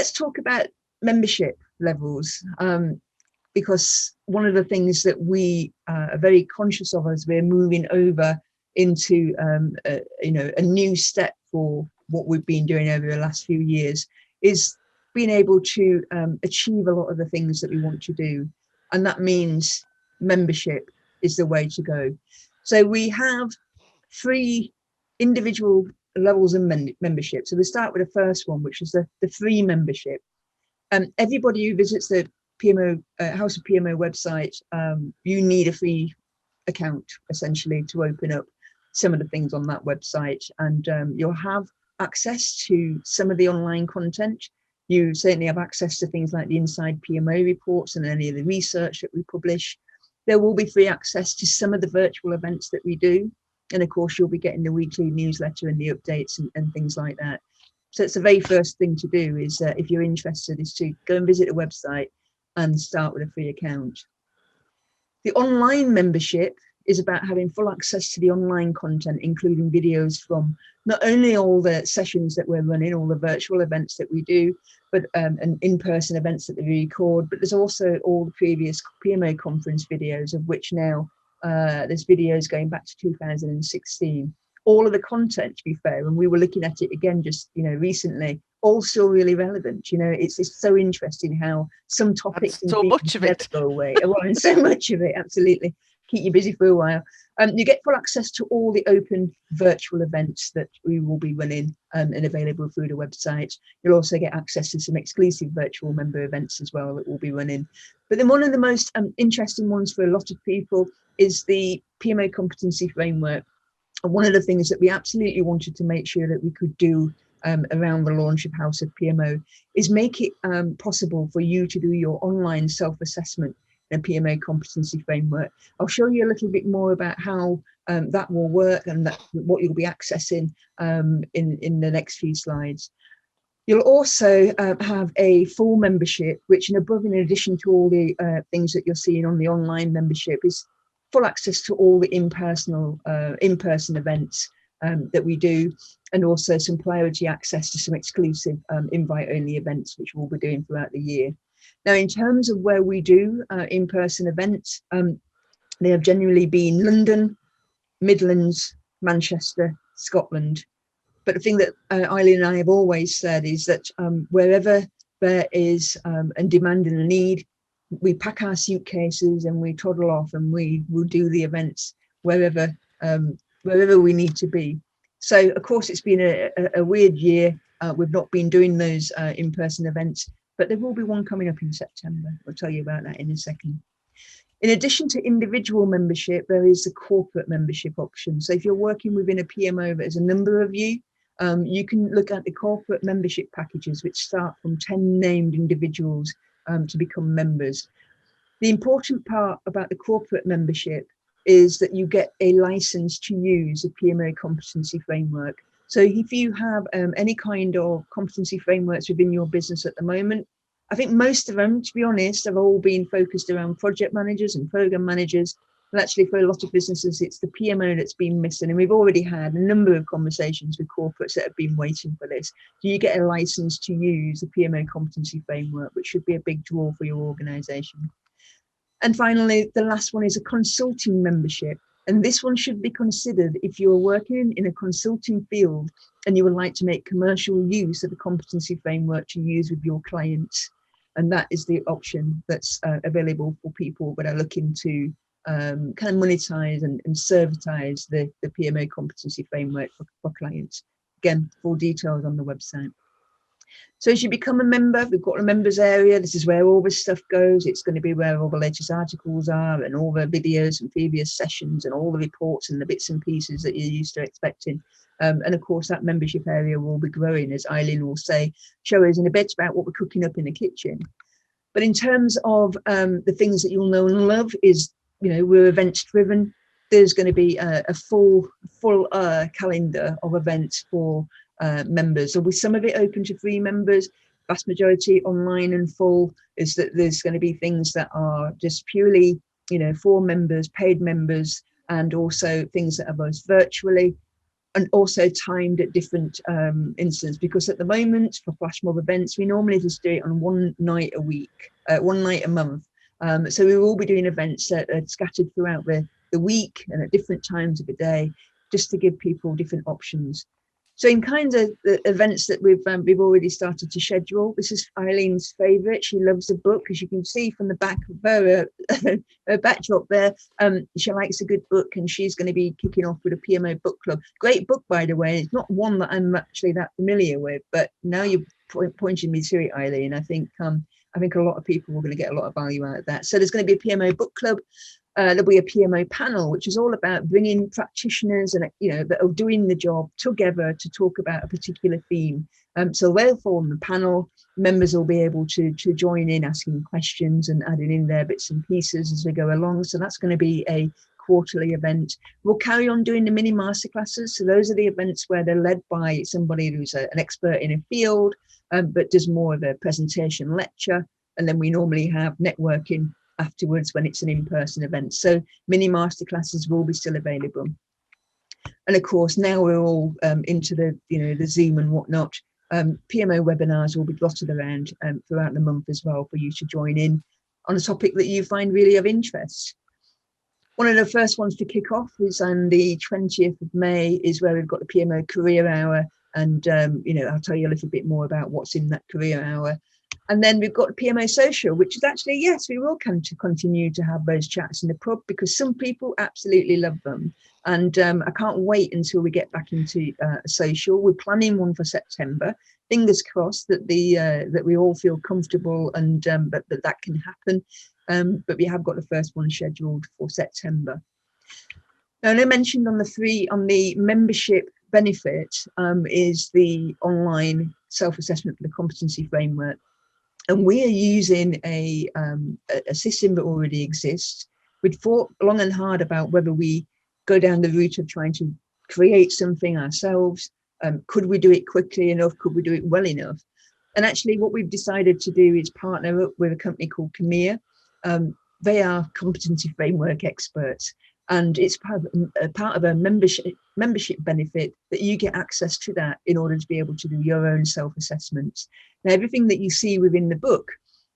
let's talk about membership levels, because one of the things that we are very conscious of as we're moving over into a new step for what we've been doing over the last few years is being able to achieve a lot of the things that we want to do. And that means membership is the way to go. So we have 3 individual levels of membership. So we start with the first one, which is the free membership. Everybody who visits the PMO House of PMO website, you need a free account essentially to open up some of the things on that website, and you'll have access to some of the online content. You certainly have access to things like the Inside PMO reports and any of the research that we publish. There will be free access to some of the virtual events that we do. And of course, you'll be getting the weekly newsletter and the updates and things like that. So it's the very first thing to do is, if you're interested, is to go and visit the website and start with a free account. The online membership is about having full access to the online content, including videos from not only all the sessions that we're running, all the virtual events that we do, but and in-person events that we record, but there's also all the previous PMO conference videos, of which now there's videos going back to 2016. All of the content, to be fair, and we were looking at it again just recently, all still really relevant. It's so interesting how some topics and so much of it never go away. And so much of it, absolutely. Keep you busy for a while. You get full access to all the open virtual events that we will be running and available through the website. You'll also get access to some exclusive virtual member events as well that we'll be running. But then one of the most interesting ones for a lot of people is the PMO competency framework. And one of the things that we absolutely wanted to make sure that we could do around the launch of House of PMO is make it possible for you to do your online self-assessment in a PMO competency framework. I'll show you a little bit more about how that will work and what you'll be accessing in the next few slides. You'll also have a full membership, which in addition to all the things that you're seeing on the online membership, is full access to all the in-person events that we do, and also some priority access to some exclusive invite-only events, which we'll be doing throughout the year. Now, in terms of where we do in-person events, they have generally been London, Midlands, Manchester, Scotland. But the thing that Eileen and I have always said is that wherever there is a demand and a need, we pack our suitcases and we toddle off and we will do the events wherever we need to be. So, of course, it's been a weird year. We've not been doing those in-person events, but there will be one coming up in September. I'll tell you about that in a second. In addition to individual membership, there is the corporate membership option. So if you're working within a PMO, there's a number of you, you can look at the corporate membership packages, which start from 10 named individuals to become members. The important part about the corporate membership is that you get a license to use a PMO competency framework. So if you have any kind of competency frameworks within your business at the moment, I think most of them, to be honest, have all been focused around project managers and program managers. And actually, for a lot of businesses, it's the PMO that's been missing. And we've already had a number of conversations with corporates that have been waiting for this. Do you get a license to use the PMO competency framework, which should be a big draw for your organization? And finally, the last one is a consulting membership. And this one should be considered if you're working in a consulting field and you would like to make commercial use of the competency framework to use with your clients. And that is the option that's available for people that are looking to kind of monetize and servitize the PMO competency framework for clients. Again, full details on the website. So as you become a member, we've got a members area. This is where all this stuff goes. It's going to be where all the latest articles are and all the videos and previous sessions and all the reports and the bits and pieces that you're used to expecting. And of course, that membership area will be growing, as Eileen will show us in a bit about what we're cooking up in the kitchen. But in terms of the things that you'll know and love is, we're events driven. There's going to be a full calendar of events for members. There'll be some of it open to free members, vast majority online and full. Is that there's going to be things that are just purely, for members, paid members, and also things that are both virtually. and also timed at different instances, because at the moment for flash mob events, we normally just do it on one night a week, one night a month. So we will be doing events that are scattered throughout the week and at different times of the day, just to give people different options. So in kind of the events that we've already started to schedule, this is Eileen's favourite. She loves the book, as you can see from the back of her backdrop there. She likes a good book, and she's going to be kicking off with a PMO book club. Great book, by the way. It's not one that I'm actually that familiar with, but now you're pointing me to it, Eileen. I think a lot of people are going to get a lot of value out of that. So there's going to be a PMO book club. There'll be a PMO panel, which is all about bringing practitioners and that are doing the job together to talk about a particular theme. So they'll form the panel. Members will be able to join in, asking questions and adding in their bits and pieces as we go along. So that's going to be a quarterly event. We'll carry on doing the mini masterclasses. So those are the events where they're led by somebody who's an expert in a field, but does more of a presentation lecture. And then we normally have networking afterwards when it's an in-person event. So mini masterclasses will be still available. And of course, now we're all into the Zoom and whatnot. PMO webinars will be dotted around throughout the month as well for you to join in on a topic that you find really of interest. One of the first ones to kick off is on the 20th of May, is where we've got the PMO Career Hour. And, I'll tell you a little bit more about what's in that Career Hour. And then we've got PMO Social, which is actually, yes, we will continue to have those chats in the pub, because some people absolutely love them. And I can't wait until we get back into social. We're planning one for September. Fingers crossed that that we all feel comfortable and but that can happen. But we have got the first one scheduled for September. Now, I mentioned on the membership benefit is the online self-assessment for the competency framework. And we are using a system that already exists. We'd thought long and hard about whether we go down the route of trying to create something ourselves. Could we do it quickly enough? Could we do it well enough? And actually what we've decided to do is partner up with a company called Camille. They are competency framework experts. And it's part of a membership benefit that you get access to that in order to be able to do your own self-assessments. Now, everything that you see within the book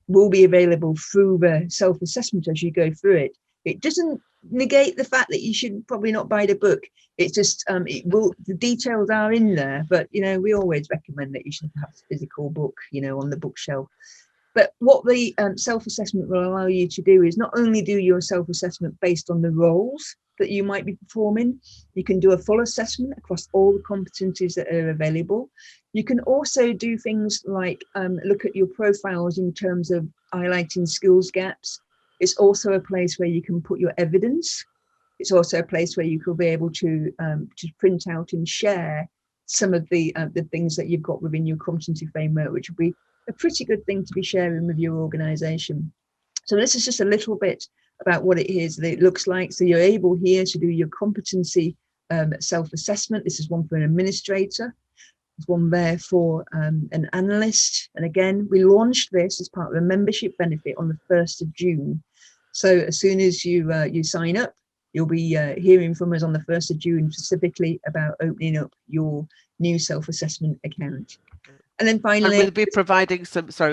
will be available through the self-assessment as you go through it. It doesn't negate the fact that you should probably not buy the book. It's just the details are in there, but we always recommend that you should have a physical book, on the bookshelf. But what the self-assessment will allow you to do is not only do your self-assessment based on the roles that you might be performing, you can do a full assessment across all the competencies that are available. You can also do things like look at your profiles in terms of highlighting skills gaps. It's also a place where you can put your evidence. It's also a place where you could be able to print out and share some of the things that you've got within your competency framework, which will be a pretty good thing to be sharing with your organization. So this is just a little bit about what it is that it looks like. So you're able here to do your competency self-assessment. This is one for an administrator. There's one there for an analyst. And again, we launched this as part of a membership benefit on the 1st of June. So as soon as you sign up, you'll be hearing from us on the 1st of June specifically about opening up your new self-assessment account. And then finally, and we'll be providing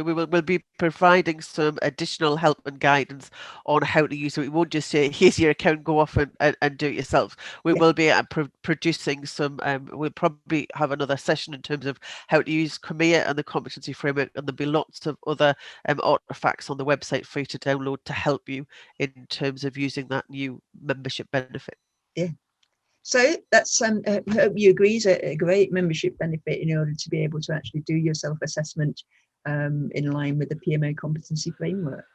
we'll be providing some additional help and guidance on how to use it. We won't just say, here's your account, go off and do it yourself. We will be producing some, we'll probably have another session in terms of how to use Camille and the competency framework, and there'll be lots of other artifacts on the website for you to download to help you in terms of using that new membership benefit. Yeah. So that's I hope you agree, is a great membership benefit in order to be able to actually do your self-assessment in line with the PMO competency framework.